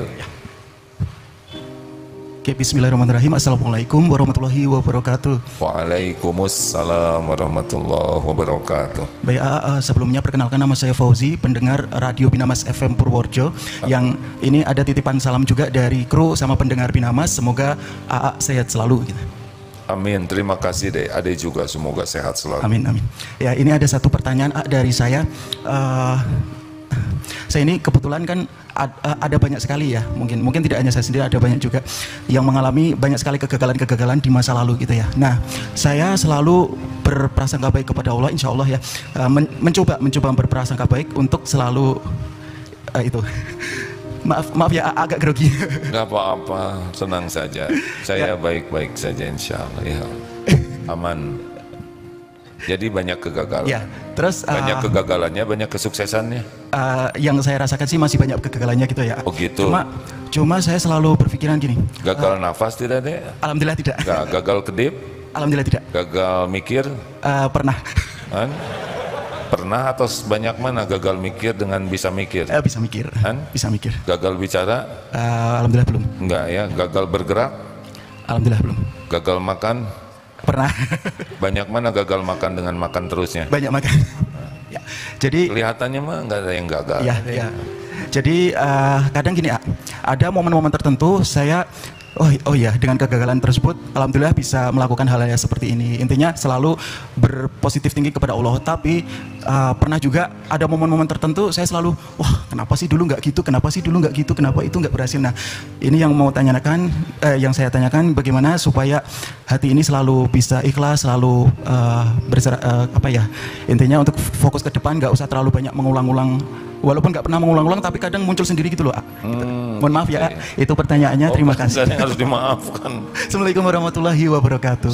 Oke, bismillahirrahmanirrahim. Assalamualaikum warahmatullahi wabarakatuh. Waalaikumsalam warahmatullahi wabarakatuh. Baik, sebelumnya perkenalkan, nama saya Fauzi, pendengar Radio Binamas FM Purworejo. Yang ini ada titipan salam juga dari kru sama pendengar Binamas. Semoga AA sehat selalu gitu. Amin, terima kasih deh. Ade juga semoga sehat selalu. Amin, amin. Ya, ini ada satu pertanyaan dari saya. Saya ini kebetulan kan ada banyak sekali ya, mungkin tidak hanya saya sendiri, ada banyak juga yang mengalami banyak sekali kegagalan-kegagalan di masa lalu gitu ya. Nah, saya selalu berprasangka baik kepada Allah, insya Allah ya, mencoba berprasangka baik untuk selalu itu. Maaf ya, agak grogi. Gak apa-apa, senang saja. Saya baik-baik saja insya Allah ya. Aman. Jadi banyak kegagalan. Ya, terus banyak kegagalannya, banyak kesuksesannya. Yang saya rasakan sih masih banyak kegagalannya gitu ya. Oh gitu. Cuma saya selalu berpikiran gini. Gagal nafas tidak deh? Alhamdulillah tidak. Gagal kedip? Alhamdulillah tidak. Gagal mikir? Pernah. Pernah atau sebanyak mana gagal mikir dengan bisa mikir? Bisa mikir. Bisa mikir. Gagal bicara? Alhamdulillah belum. Enggak ya. Gagal bergerak? Alhamdulillah belum. Gagal makan? Pernah. Banyak mana gagal makan dengan makan terusnya? Banyak makan. Ya. Jadi kelihatannya mah nggak ada yang gagal. Ya, ya. Jadi kadang gini, ada momen-momen tertentu saya oh iya, dengan kegagalan tersebut alhamdulillah bisa melakukan hal-hal seperti ini. Intinya selalu berpositif tinggi kepada Allah. Tapi pernah juga ada momen-momen tertentu saya selalu, wah kenapa sih dulu nggak gitu, kenapa sih dulu nggak gitu, kenapa itu nggak berhasil. Nah, ini yang mau tanyakan, yang saya tanyakan, bagaimana supaya hati ini selalu bisa ikhlas, selalu intinya untuk fokus ke depan, nggak usah terlalu banyak mengulang-ulang. Walaupun nggak pernah mengulang-ulang, tapi kadang muncul sendiri gitu loh. Mohon maaf ya, itu pertanyaannya. Terima kasih. Harus dimaafkan. Assalamualaikum warahmatullahi wabarakatuh.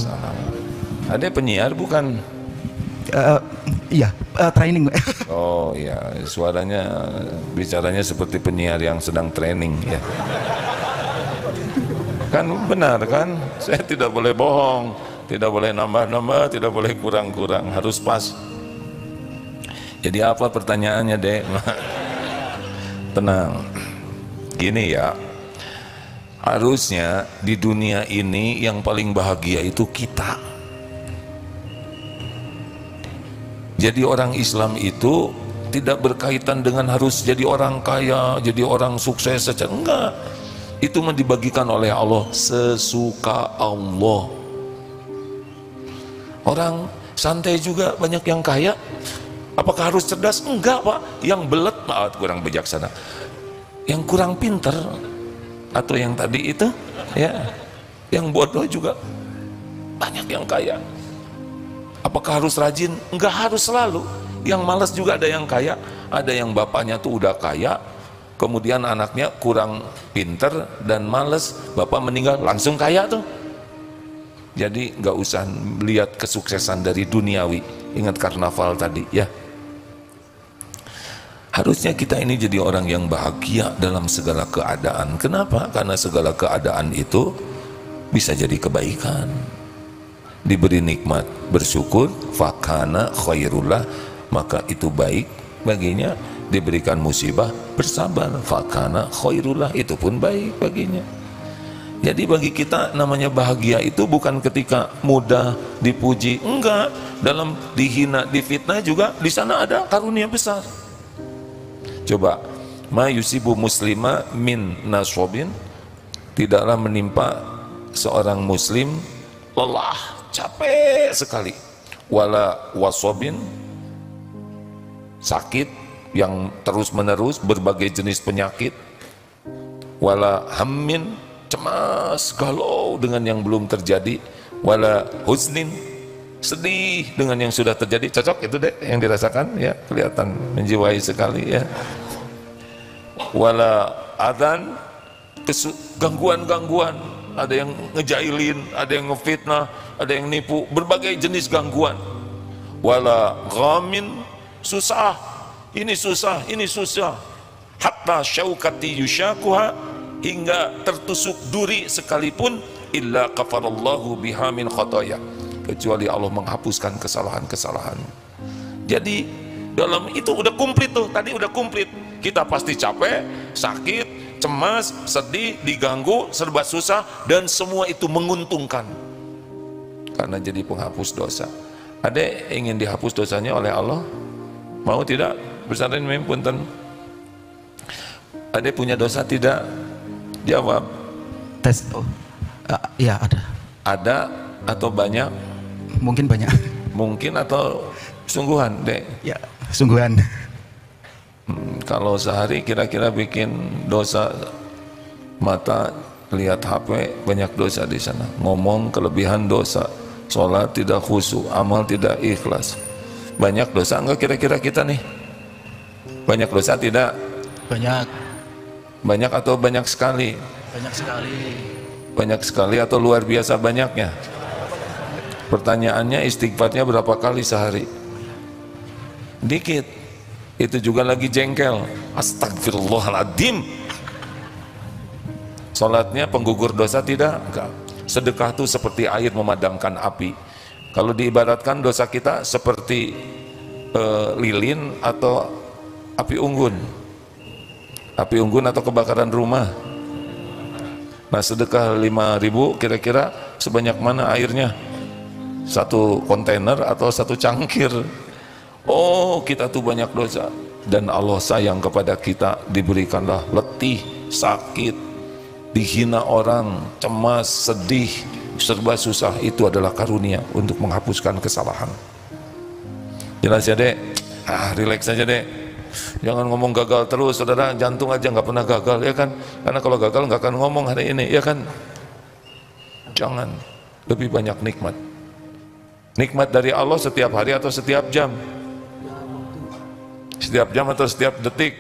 Ada penyiar bukan? Iya, training. Oh iya, suaranya, bicaranya seperti penyiar yang sedang training ya. Kan benar kan? Saya tidak boleh bohong, tidak boleh nambah-nambah, tidak boleh kurang-kurang, harus pas. Jadi apa pertanyaannya, Dek? Tenang. Gini ya. Harusnya di dunia ini yang paling bahagia itu kita. Jadi orang Islam itu tidak berkaitan dengan harus jadi orang kaya, jadi orang sukses saja. Enggak. Itu dibagikan oleh Allah sesuka Allah. Orang santai juga banyak yang kaya. Apakah harus cerdas? Enggak, Pak. Yang belet, kurang bijaksana. Yang kurang pinter, atau yang tadi itu, ya, yang bodoh juga banyak yang kaya. Apakah harus rajin? Enggak harus selalu. Yang malas juga ada yang kaya. Ada yang bapaknya tuh udah kaya, kemudian anaknya kurang pinter dan malas, bapak meninggal langsung kaya tuh. Jadi nggak usah lihat kesuksesan dari duniawi. Ingat karnaval tadi ya. Harusnya kita ini jadi orang yang bahagia dalam segala keadaan. Kenapa? Karena segala keadaan itu bisa jadi kebaikan. Diberi nikmat, bersyukur, fakana khairullah, maka itu baik baginya. Diberikan musibah, bersabar, fakana khairullah, itu pun baik baginya. Jadi bagi kita namanya bahagia itu bukan ketika mudah dipuji, enggak. Dalam dihina, difitnah juga di sana ada karunia besar. Coba, ma yusibu muslima min naswabin, tidaklah menimpa seorang muslim lelah, capek sekali, wala waswabin, sakit yang terus menerus, berbagai jenis penyakit, wala hammin, cemas, galau dengan yang belum terjadi, wala huznin, sedih dengan yang sudah terjadi. Cocok itu deh yang dirasakan ya, kelihatan menjiwai sekali ya. Wala adan, gangguan-gangguan, ada yang ngejailin, ada yang ngefitnah, ada yang nipu, berbagai jenis gangguan. Wala ghamin, susah, ini susah, ini susah, hatta syaukati yushakuha, hingga tertusuk duri sekalipun illa kafarallahu biha min khotoya, kecuali Allah menghapuskan kesalahan-kesalahan. Jadi dalam itu udah komplit tuh, tadi udah komplit. Kita pasti capek, sakit, cemas, sedih, diganggu, serba susah, dan semua itu menguntungkan karena jadi penghapus dosa. Ada ingin dihapus dosanya oleh Allah? Mau tidak? Bersanding mim punten. Ada punya dosa tidak? Jawab. Tes. Oh. Ya ada. Ada atau banyak? Mungkin banyak. Mungkin atau sungguhan, Dek? Ya, sungguhan. Kalau sehari kira-kira bikin dosa, mata lihat HP banyak dosa di sana, ngomong kelebihan dosa, sholat tidak khusyuk, amal tidak ikhlas, banyak dosa enggak kira-kira kita nih? Banyak dosa tidak? Banyak. Banyak atau banyak sekali? Banyak sekali. Banyak sekali atau luar biasa banyaknya? Pertanyaannya, istighfarnya berapa kali sehari? Dikit. Itu juga lagi jengkel. Astagfirullahaladzim. Salatnya penggugur dosa tidak? Enggak. Sedekah itu seperti air memadamkan api. Kalau diibaratkan dosa kita seperti lilin atau api unggun. Api unggun atau kebakaran rumah. Nah, sedekah 5.000 kira-kira sebanyak mana airnya? 1 kontainer atau 1 cangkir? Oh, kita tuh banyak dosa, dan Allah sayang kepada kita. Diberikanlah letih, sakit, dihina orang, cemas, sedih, serba susah. Itu adalah karunia untuk menghapuskan kesalahan. Jelas ya, Dek? Relax aja, Dek. Jangan ngomong gagal terus, saudara. Jantung aja nggak pernah gagal, ya kan? Karena kalau gagal nggak akan ngomong hari ini, ya kan? Jangan. Lebih banyak nikmat. Nikmat dari Allah setiap hari atau setiap jam? Setiap jam atau setiap detik?